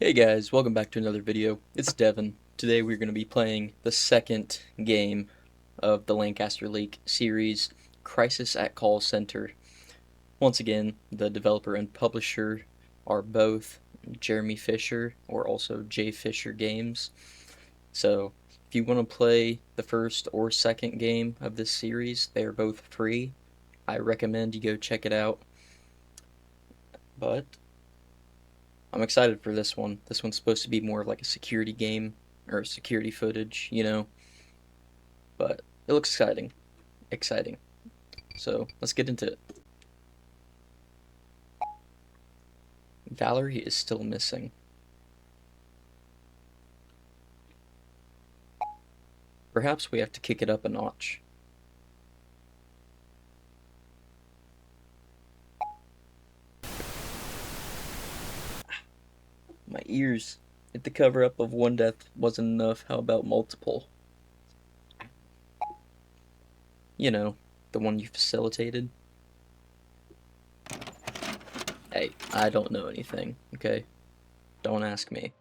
Hey guys, welcome back to another video. It's Devin. Today we're going to be playing the second game of the Lancaster Leak series, Crisis at Call Center. Once again, the developer and publisher are both Jeremy Fisher, or also J Fisher Games. So if you want to play the first or second game of this series, they are both free. I recommend you go check it out. But I'm excited for this one. This one's supposed to be more of like a security game or security footage, but it looks exciting. Exciting. So let's get into it. Valerie is still missing. Perhaps we have to kick it up a notch. My ears. If the cover up of one death wasn't enough, how about multiple? You know, the one you facilitated. Hey, I don't know anything, okay? Don't ask me.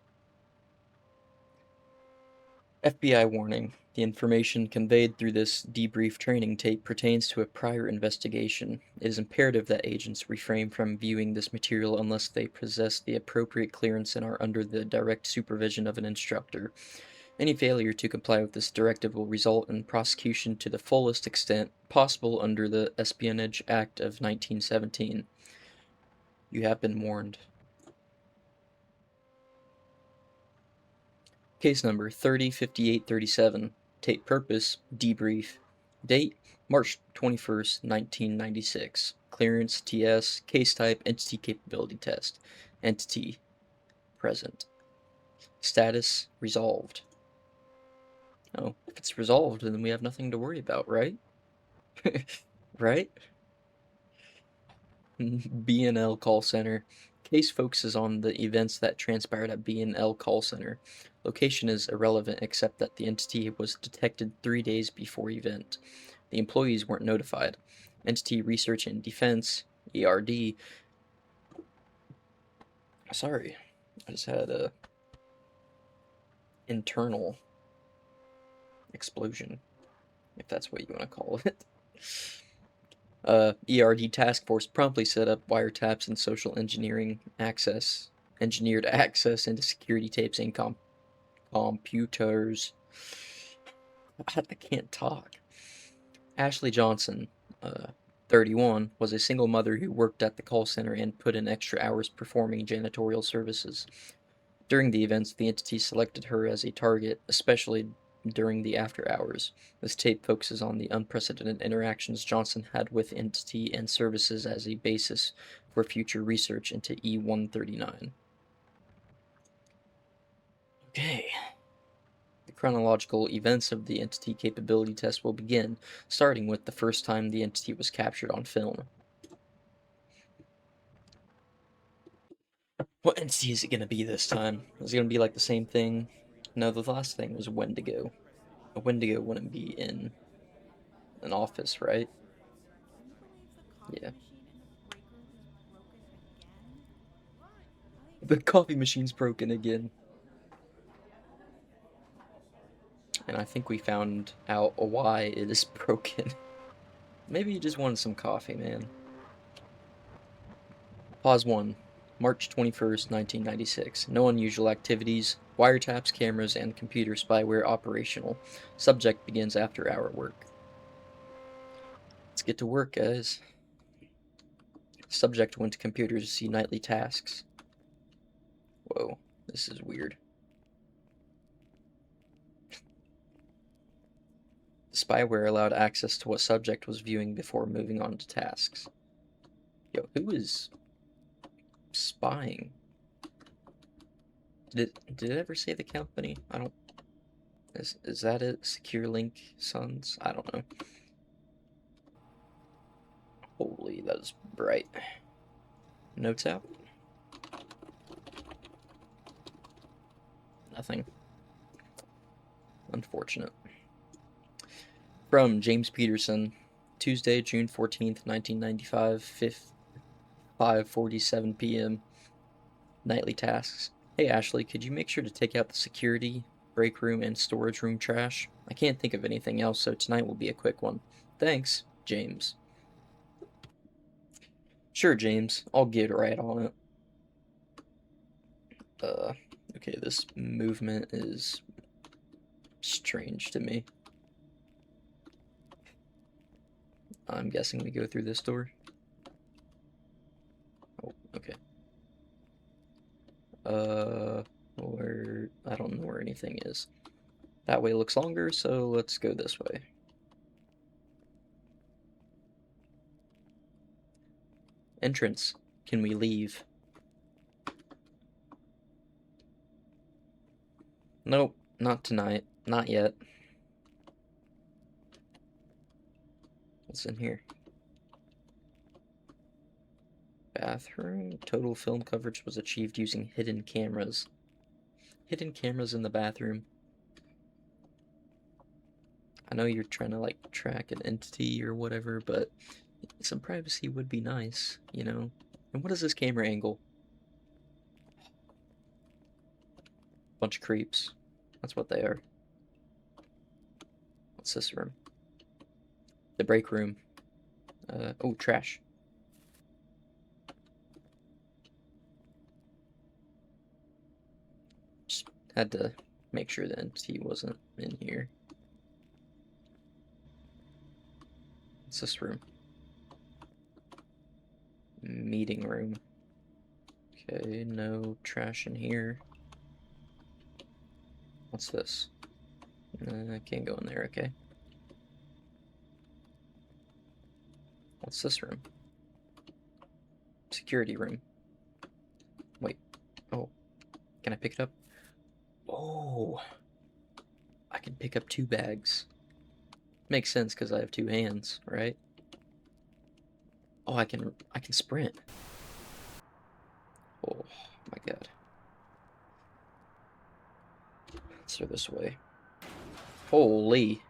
FBI warning. The information conveyed through this debrief training tape pertains to a prior investigation. It is imperative that agents refrain from viewing this material unless they possess the appropriate clearance and are under the direct supervision of an instructor. Any failure to comply with this directive will result in prosecution to the fullest extent possible under the Espionage Act of 1917. You have been warned. Case number 305837. Tape purpose, debrief. Date, March 21st, 1996. Clearance, TS. Case type, entity capability test. Entity, present. Status, resolved. Oh, if it's resolved, then we have nothing to worry about, right? Right? B&L Call Center. Case focuses on the events that transpired at B&L Call Center. Location is irrelevant except that the entity was detected 3 days before event. The employees weren't notified. Entity Research and Defense, ERD. Sorry, I just had a internal explosion, if that's what you want to call it. ERD task force promptly set up wiretaps and social engineering engineered access into security tapes and computers. I can't talk. Ashley Johnson, 31, was a single mother who worked at the call center and put in extra hours performing janitorial services. During the events, the entity selected her as a target, especially during the after hours. This tape focuses on the unprecedented interactions Johnson had with entity and services as a basis for future research into E-139. Okay. The chronological events of the entity capability test will begin, starting with the first time the entity was captured on film. What entity is it going to be this time? Is it going to be like the same thing? No, the last thing was Wendigo. A Wendigo wouldn't be in an office, right? Yeah. The coffee machine's broken again. And I think we found out why it is broken. Maybe you just wanted some coffee, man. Pause 1. March 21st, 1996. No unusual activities. Wiretaps, cameras, and computer spyware operational. Subject begins after hour work. Let's get to work, guys. Subject went to computers to see nightly tasks. Whoa, this is weird. The spyware allowed access to what subject was viewing before moving on to tasks. Yo, who is spying? Did it ever say the company? I don't... Is that it? Secure Link Sons? I don't know. Holy, that is bright. Notes out? Nothing. Unfortunate. From James Peterson, Tuesday, June 14th, 1995, 5:47 p.m. Nightly tasks. Hey Ashley, could you make sure to take out the security, break room, and storage room trash? I can't think of anything else, so tonight will be a quick one. Thanks, James. Sure, James. I'll get right on it. Okay, this movement is strange to me. I'm guessing we go through this door. Oh, okay. Where... I don't know where anything is. That way looks longer, so let's go this way. Entrance. Can we leave? Nope, not tonight. Not yet. What's in here? Bathroom. Total film coverage was achieved using hidden cameras. Hidden cameras in the bathroom. I know you're trying to, like, track an entity or whatever, but some privacy would be nice, you know? And what is this camera angle? Bunch of creeps. That's what they are. What's this room? The break room. Oh, trash. Just had to make sure the entity wasn't in here. What's this room? Meeting room. Okay, no trash in here. What's this? I can't go in there, okay. What's this room? Security room. Wait. Oh. Can I pick it up? Oh. I can pick up 2 bags. Makes sense because I have 2 hands, right? Oh, I can sprint. Oh my god. Let's go this way. Holy.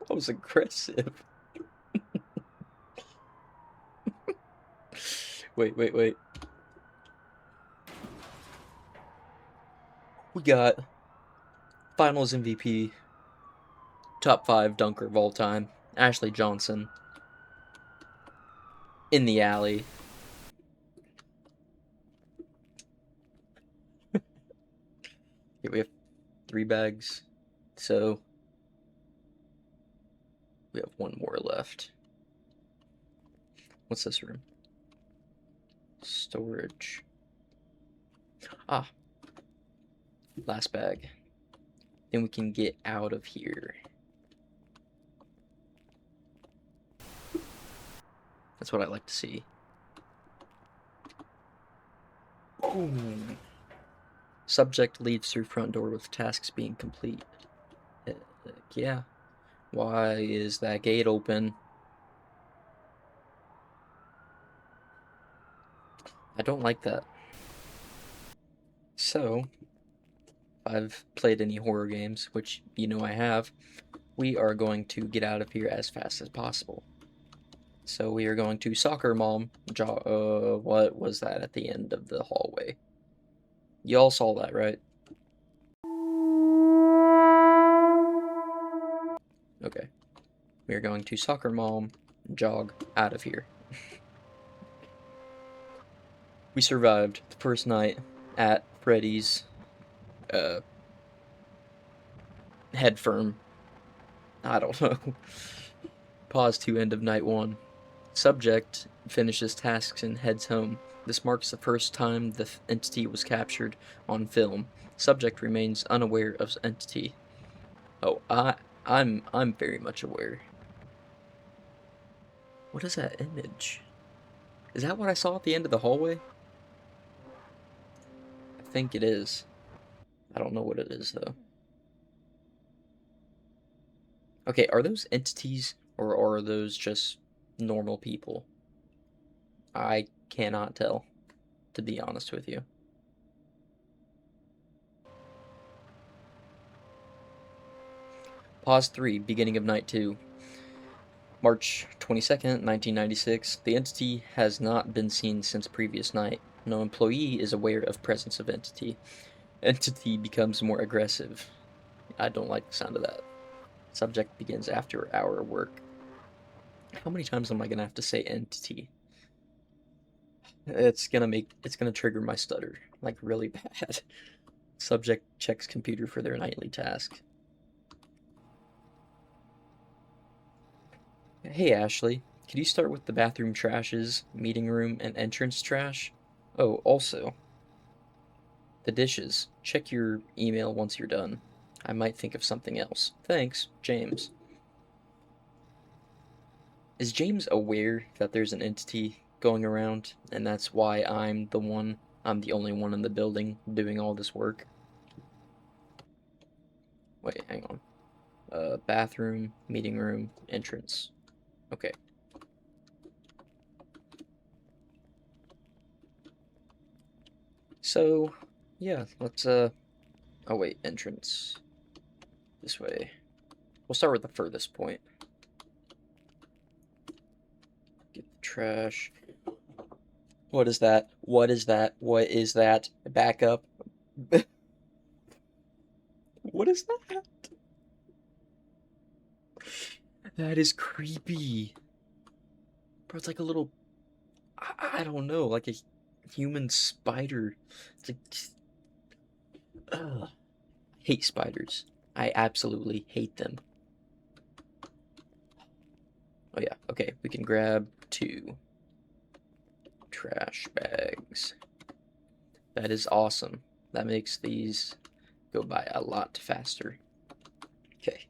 That was aggressive. Wait. We got Finals MVP, top 5 dunker of all time, Ashley Johnson, in the alley. Okay, we have 3 bags, so we have 1 more left. What's this room? Storage. Ah. Last bag. Then we can get out of here. That's what I like to see. Boom. Subject leaves through front door with tasks being complete. Heck yeah. Why is that gate open? I don't like that. So, if I've played any horror games, which you know I have, we are going to get out of here as fast as possible. So we are going to Soccer Mom. What was that at the end of the hallway? Y'all saw that, right? Okay. We are going to Soccer Mom, jog out of here. We survived the first night at Freddy's head firm. I don't know. Pause to end of night 1. Subject finishes tasks and heads home. This marks the first time the entity was captured on film. Subject remains unaware of entity. Oh, I'm very much aware. What is that image? Is that what I saw at the end of the hallway? I think it is. I don't know what it is, though. Okay, are those entities, or are those just normal people? I cannot tell, to be honest with you. Pause 3, beginning of night 2. March 22nd, 1996. The entity has not been seen since previous night. No employee is aware of presence of entity. Entity becomes more aggressive. I don't like the sound of that. Subject begins after hour work. How many times am I gonna have to say entity? It's gonna trigger my stutter, like really bad. Subject checks computer for their nightly task. Hey Ashley, could you start with the bathroom trashes, meeting room, and entrance trash? Oh, also, the dishes. Check your email once you're done. I might think of something else. Thanks, James. Is James aware that there's an entity going around, and that's why I'm the only one in the building doing all this work? Wait, hang on. Bathroom, meeting room, entrance. Okay. So, yeah, let's, oh wait, entrance. This way. We'll start with the furthest point. Get the trash. What is that? What is that? What is that? Back up. What is that? That is creepy. Bro, it's like a little, I don't know, like a human spider. It's like, ugh. Hate spiders. I absolutely hate them. Oh yeah, okay, we can grab 2 trash bags. That is awesome. That makes these go by a lot faster. Okay.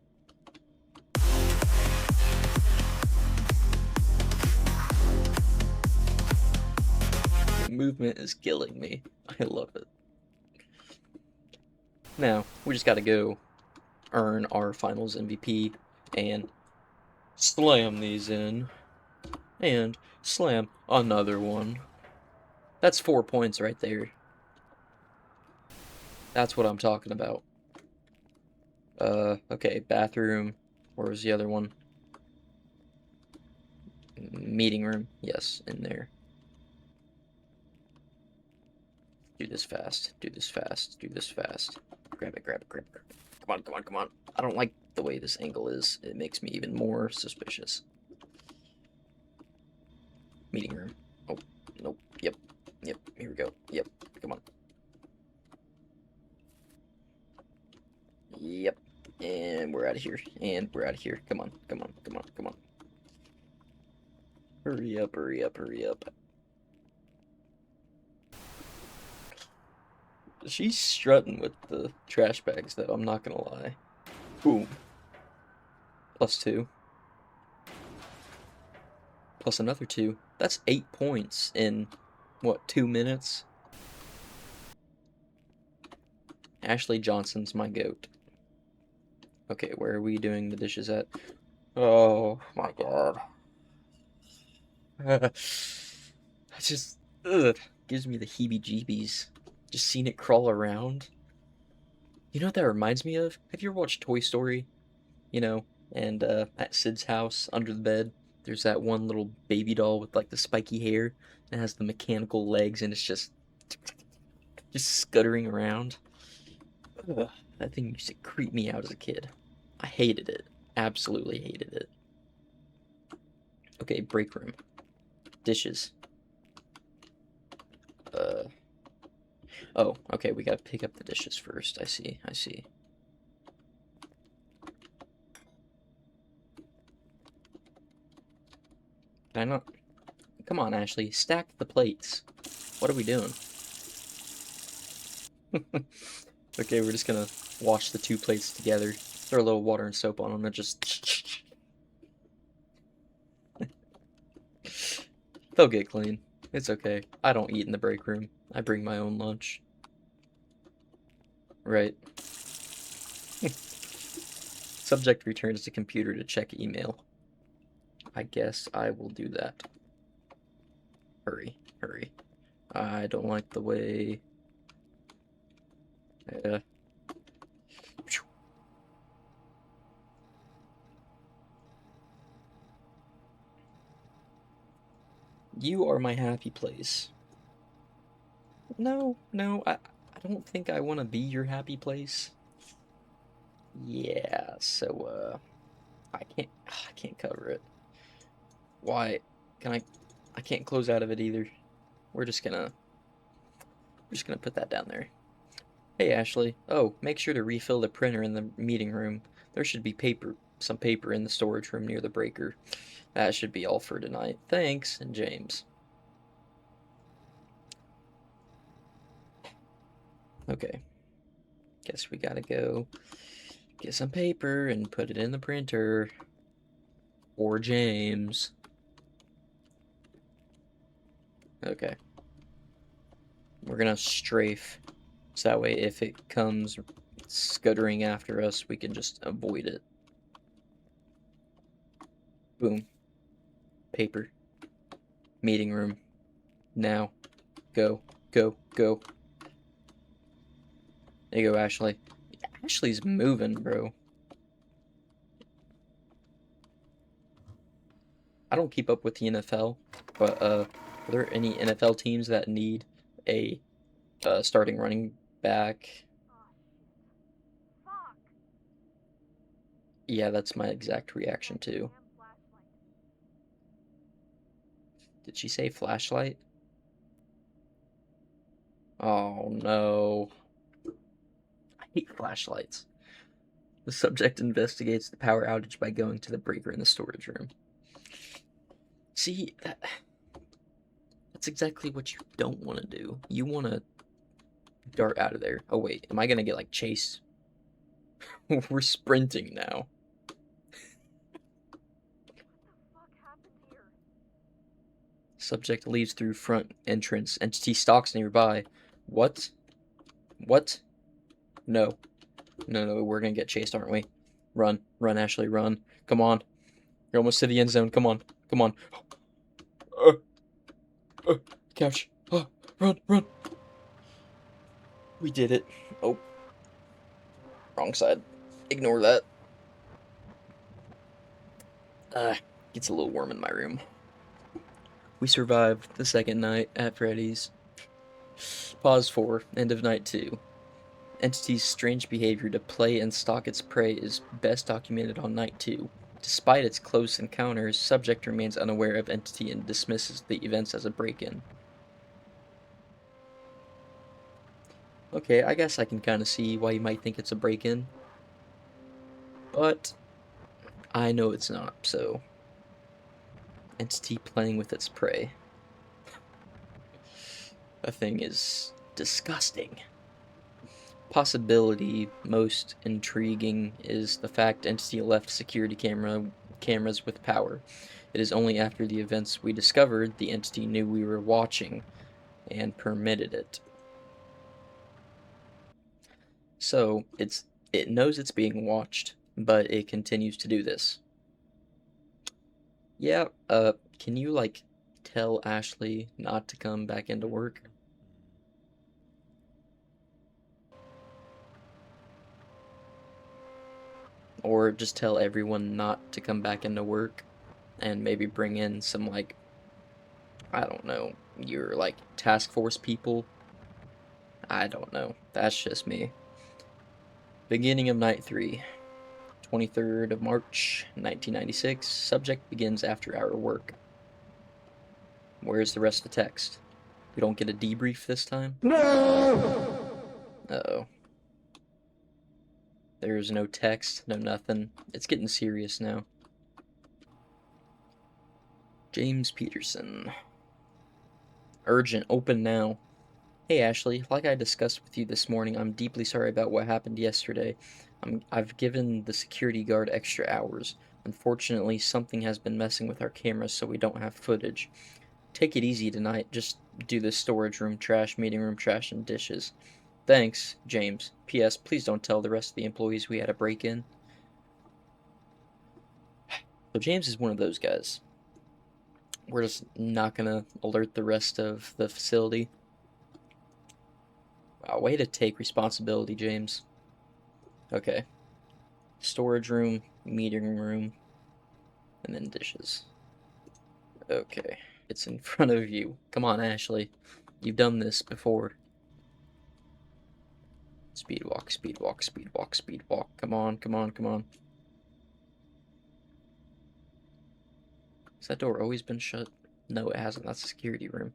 The movement is killing me. I love it. Now, we just gotta go earn our finals MVP and slam these in. And slam another one. That's 4 points right there. That's what I'm talking about. Okay, bathroom. Where was the other one? Meeting room. Yes, in there. Do this fast. Do this fast. Do this fast. Grab it, grab it, grab it, grab it. Come on, come on, come on. I don't like the way this angle is. It makes me even more suspicious. Meeting room. Oh, nope. Yep. Yep. Here we go. Yep. Come on. Yep. And we're out of here. And we're out of here. Come on. Come on. Come on. Come on. Hurry up, hurry up, hurry up. She's strutting with the trash bags, though, I'm not gonna lie. Boom. +2. Plus another 2. That's 8 points in, what, 2 minutes? Ashley Johnson's my goat. Okay, where are we doing the dishes at? Oh, my God. I just, ugh, gives me the heebie-jeebies. Just seeing it crawl around. You know what that reminds me of? Have you ever watched Toy Story? You know, and at Sid's house, under the bed, there's that one little baby doll with like the spiky hair and has the mechanical legs and it's just scuttering around. Ugh, that thing used to creep me out as a kid. I hated it. Absolutely hated it. Okay, break room. Dishes. Oh, okay, we gotta pick up the dishes first. I see, I see. Can I not? Come on, Ashley, stack the plates. What are we doing? Okay, we're just gonna wash the 2 plates together. Throw a little water and soap on them and just... They'll get clean. It's okay. I don't eat in the break room. I bring my own lunch. Right. Subject returns to computer to check email. I guess I will do that. Hurry, hurry. I don't like the way... You are my happy place. No, no, I don't think I want to be your happy place. Yeah, so, I can't cover it. Why? Can I can't close out of it either. We're just gonna, we're just gonna put that down there. Hey, Ashley. Oh, make sure to refill the printer in the meeting room. There should be some paper in the storage room near the breaker. That should be all for tonight. Thanks, and James. Okay. Guess we gotta go get some paper and put it in the printer. Or James. Okay. We're gonna strafe. So that way if it comes scuttering after us, we can just avoid it. Boom. Paper. Meeting room. Now. Go. Go. Go. There you go, Ashley. Ashley's moving, bro. I don't keep up with the NFL, but are there any NFL teams that need a starting running back? Yeah, that's my exact reaction too. Did she say flashlight? Oh no. I hate flashlights. The subject investigates the power outage by going to the breaker in the storage room. See, that's exactly what you don't want to do. You want to dart out of there. Oh wait, am I gonna get like chased? We're sprinting now. Subject leaves through front entrance. Entity stalks nearby. What? What? No. No, no, we're gonna get chased, aren't we? Run. Run, Ashley, run. Come on. You're almost to the end zone. Come on. Come on. Uh, Couch. Run, run. We did it. Oh. Wrong side. Ignore that. Gets a little warm in my room. We survived the second night at Freddy's. Pause 4. End of night 2. Entity's strange behavior to play and stalk its prey is best documented on night 2. Despite its close encounters, subject remains unaware of Entity and dismisses the events as a break-in. Okay, I guess I can kind of see why you might think it's a break-in. But I know it's not, so... Entity playing with its prey. That thing is disgusting. Possibility most intriguing is the fact Entity left security cameras with power. It is only after the events we discovered the Entity knew we were watching and permitted it. So it knows it's being watched, but it continues to do this. Yeah, can you like tell Ashley not to come back into work? Or just tell everyone not to come back into work and maybe bring in some like, I don't know, your like task force people? I don't know. That's just me. Beginning of night 3. 23rd of March, 1996. Subject begins after hour work. Where's the rest of the text? We don't get a debrief this time? No! Uh-oh. There's no text, no nothing. It's getting serious now. James Peterson. Urgent, open now. Hey Ashley, like I discussed with you this morning, I'm deeply sorry about what happened yesterday. I've given the security guard extra hours. Unfortunately, something has been messing with our cameras, so we don't have footage. Take it easy tonight. Just do the storage room trash, meeting room trash, and dishes. Thanks, James. P.S. Please don't tell the rest of the employees we had a break-in. So James is one of those guys. We're just not gonna alert the rest of the facility. Wow, way to take responsibility, James. Okay. Storage room, meeting room, and then dishes. Okay. It's in front of you. Come on, Ashley. You've done this before. Speed walk, speed walk, speed walk, speed walk. Come on, come on, come on. Has that door always been shut? No, it hasn't. That's a security room.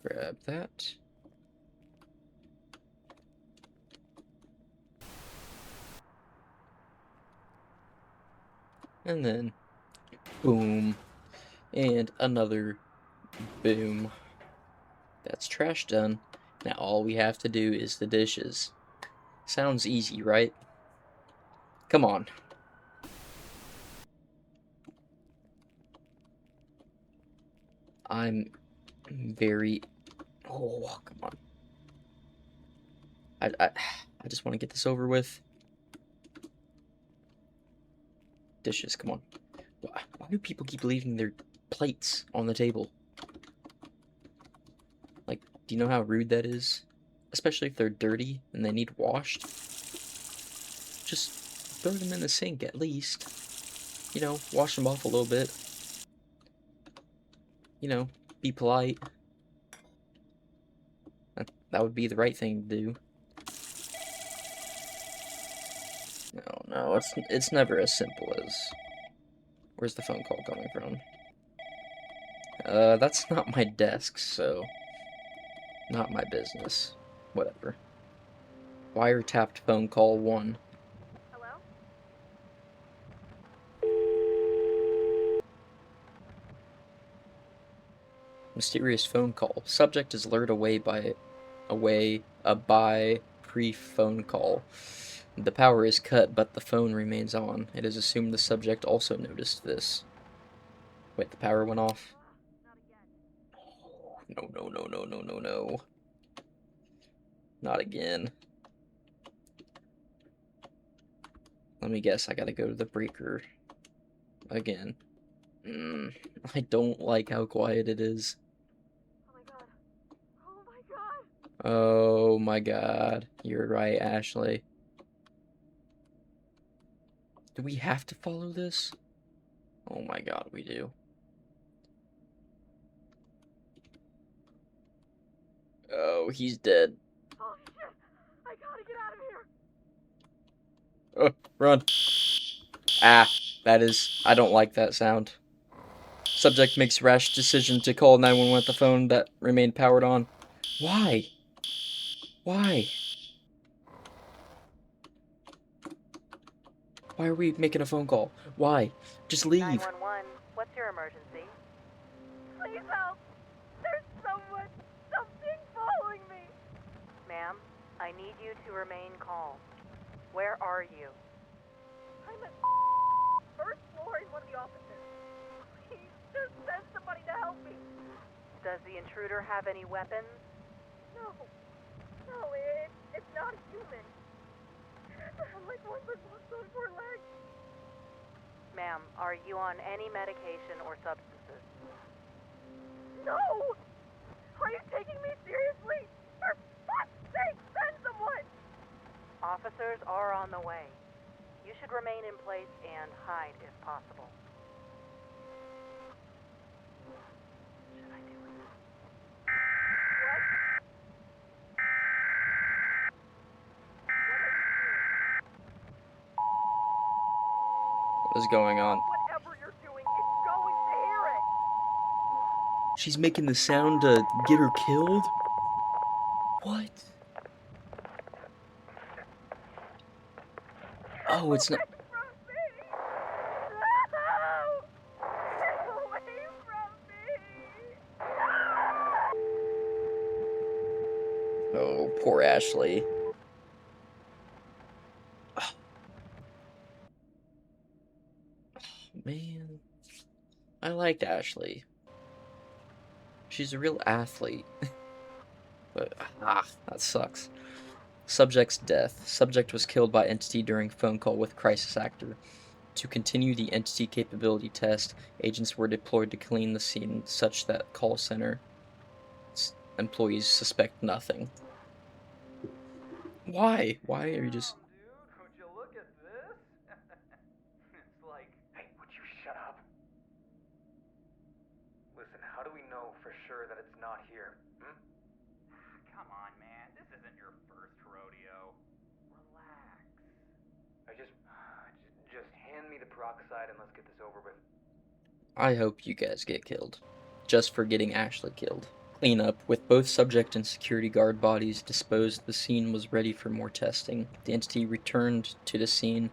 Grab that. And then, boom. And another boom. That's trash done. Now all we have to do is the dishes. Sounds easy, right? Come on. I'm very... Oh, come on. I just want to get this over with. Dishes, come on. Why do people keep leaving their plates on the table? Like, do you know how rude that is? Especially if they're dirty and they need washed. Just throw them in the sink at least. You know, wash them off a little bit. You know, be polite. That would be the right thing to do. No, it's never as simple as... Where's the phone call coming from? That's not my desk, so... Not my business. Whatever. Wiretapped phone call 1. Hello? Mysterious phone call. Subject is lured away by a pre-phone call. The power is cut, but the phone remains on. It is assumed the subject also noticed this. Wait, the power went off? Not again. No, no, no, no, no, no, no. Not again. Let me guess, I gotta go to the breaker again. I don't like how quiet it is. Oh my god. Oh my god. Oh my god. You're right, Ashley. Do we have to follow this? Oh my god, we do. Oh, he's dead. Oh shit. I gotta get out of here. Oh, run. Ah, that is... I don't like that sound. Subject makes rash decision to call 911 with the phone that remained powered on. Why? Why? Why are we making a phone call? Why? Just leave. 911. What's your emergency? Please help. There's someone, something following me. Ma'am, I need you to remain calm. Where are you? I'm at first floor in one of the offices. Please, just send somebody to help me. Does the intruder have any weapons? No. No, it's not human. Like one with on 4 legs. Ma'am, are you on any medication or substances? No! Are you taking me seriously? For fuck's sake, send someone! Officers are on the way. You should remain in place and hide if possible. Should I do it? What? What is going on? Whatever you're doing, it's going to hear it! She's making the sound to get her killed? What? Oh, it's not... Away from me! No! Get away from me! No! Oh, poor Ashley. Oh, man. I liked Ashley. She's a real athlete. But, that sucks. Subject's death. Subject was killed by entity during phone call with crisis actor. To continue the entity capability test, agents were deployed to clean the scene such that call center employees suspect nothing. Why? Why are you just... Dude, would you look at this? It's like, hey, would you shut up? Listen, how do we know for sure that it's not here? your first rodeo. Relax. Just hand me the peroxide and let's get this over with. I hope you guys get killed. Just for getting Ashley killed. Cleanup. With both subject and security guard bodies disposed, the scene was ready for more testing. The entity returned to the scene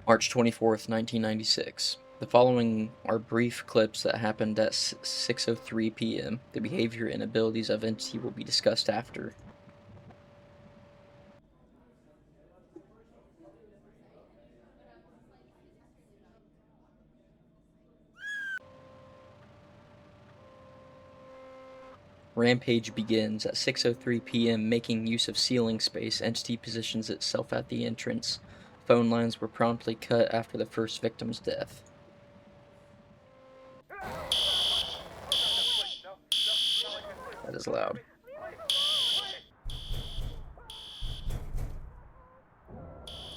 March 24th, 1996. The following are brief clips that happened at 6:03 p.m. The behavior and abilities of entity will be discussed after. Rampage begins at 6:03 p.m. Making use of ceiling space, entity positions itself at the entrance. Phone lines were promptly cut after the first victim's death. That is loud.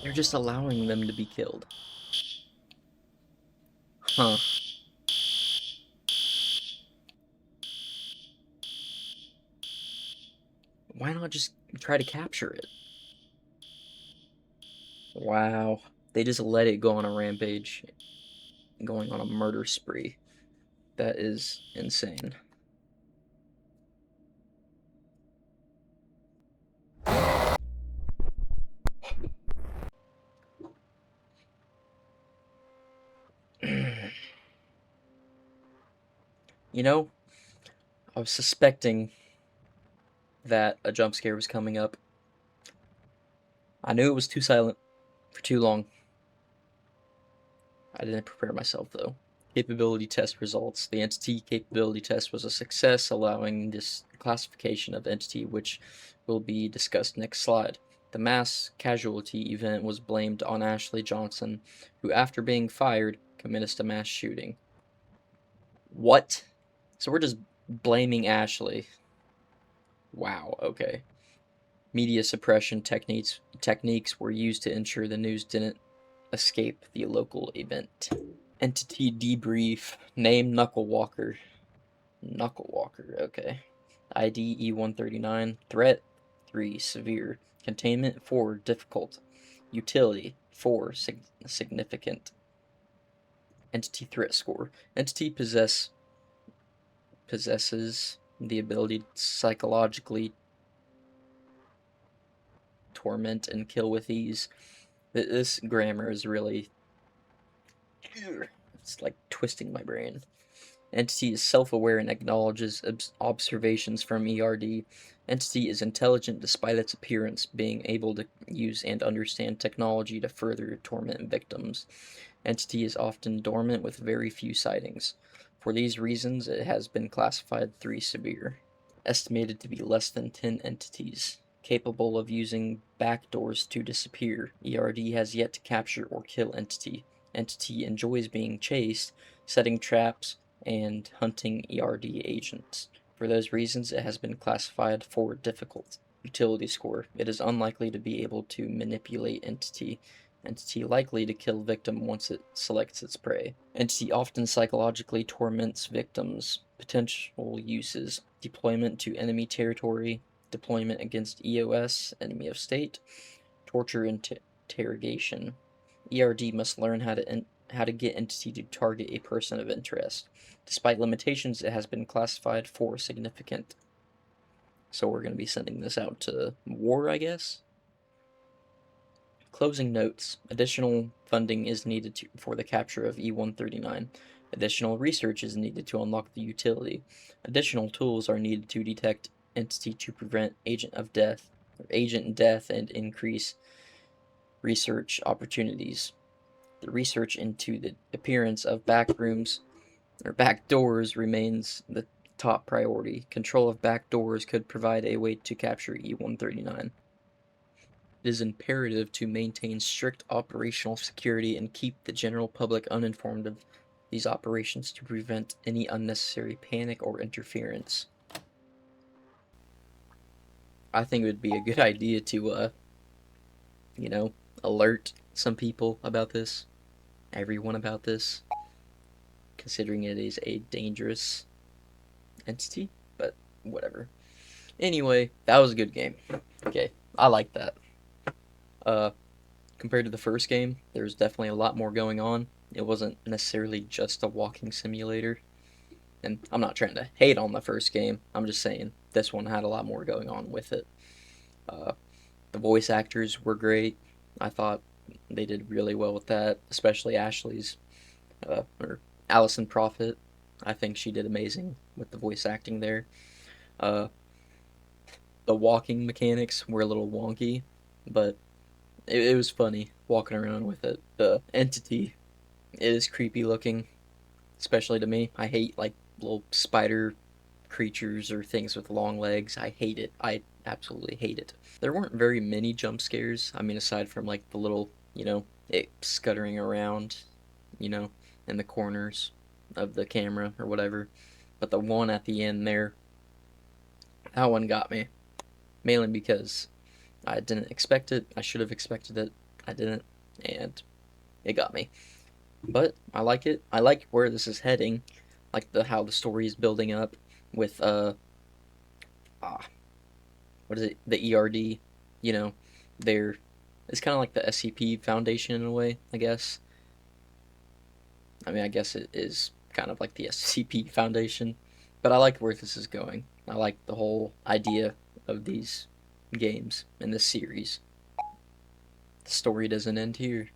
They're just allowing them to be killed. Huh. Why not just try to capture it? Wow. They just let it go on a rampage, going on a murder spree. That is insane. You know, I was suspecting that a jump scare was coming up. I knew it was too silent for too long. I didn't prepare myself, though. Capability test results. The entity capability test was a success, allowing this classification of entity, which will be discussed next slide. The mass casualty event was blamed on Ashley Johnson, who, after being fired, committed a mass shooting. What? So we're just blaming Ashley. Wow, okay. Media suppression techniques were used to ensure the news didn't escape the local event. Entity debrief. Name Knucklewalker. Knucklewalker, okay. ID E139. Threat 3 severe. Containment 4 difficult. Utility 4 significant. Entity threat score. Entity possesses the ability to psychologically torment and kill with ease. This grammar is really, it's like twisting my brain. Entity is self-aware and acknowledges observations from ERD. Entity is intelligent despite its appearance, being able to use and understand technology to further torment victims. Entity is often dormant with very few sightings. For these reasons, it has been classified 3 severe. Estimated to be less than 10 entities. Capable of using backdoors to disappear. ERD has yet to capture or kill Entity. Entity enjoys being chased, setting traps, and hunting ERD agents. For those reasons, it has been classified for difficult. Utility score. It is unlikely to be able to manipulate Entity. Entity likely to kill victim once it selects its prey. Entity often psychologically torments victims. Potential uses. Deployment to enemy territory. Deployment against EOS, enemy of state. Torture and interrogation. ERD must learn how to get Entity to target a person of interest. Despite limitations, it has been classified for significant. So we're going to be sending this out to war, I guess? Closing notes. Additional funding is needed for the capture of E139. Additional research is needed to unlock the utility. Additional tools are needed to detect Entity to prevent agent death and increase research opportunities. The research into the appearance of back rooms or back doors remains the top priority. Control of back doors could provide a way to capture E139. It is imperative to maintain strict operational security and keep the general public uninformed of these operations to prevent any unnecessary panic or interference. I think it would be a good idea to, alert some people about this, everyone about this, considering it is a dangerous entity, but whatever. Anyway, that was a good game. Okay, I like that. Uh, Compared to the first game, there's definitely a lot more going on. It wasn't necessarily just a walking simulator. And I'm not trying to hate on the first game. I'm just saying this one had a lot more going on with it. Uh, the voice actors were great. I thought they did really well with that, especially Ashley's or Allison Prophet. I think she did amazing with the voice acting there. Uh, the walking mechanics were a little wonky, but it was funny walking around with it. The entity is creepy looking, especially to me. I hate like little spider creatures or things with long legs. I hate it. I absolutely hate it. There weren't very many jump scares. I mean, aside from like the little, it scuttering around, you know, in the corners of the camera or whatever. But the one at the end there, that one got me. Mainly because I didn't expect it. I should have expected it. I didn't. And it got me. But I like it. I like where this is heading. Like how the story is building up with ah, what is it? The ERD, you know, they're it's kind of like the SCP Foundation in a way, I guess. I mean, I guess it is kind of like the SCP Foundation, but I like where this is going. I like the whole idea of these games in this series. The story doesn't end here.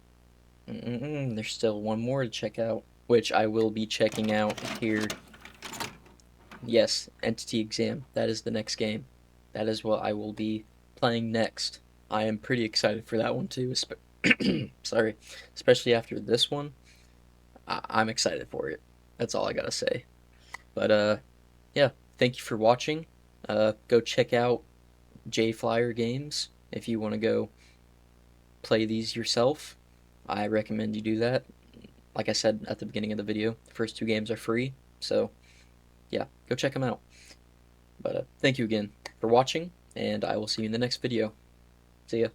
There's still one more to check out, which I will be checking out here. Yes, Entity Exam. That is the next game. That is what I will be playing next. I am pretty excited for that one too. Sorry, especially after this one. I'm excited for it. That's all I gotta say. But yeah. Thank you for watching. Go check out J Flyer Games if you want to go play these yourself. I recommend you do that. Like I said at the beginning of the video, the first two games are free, so yeah, go check them out. But thank you again for watching, and I will see you in the next video. See ya.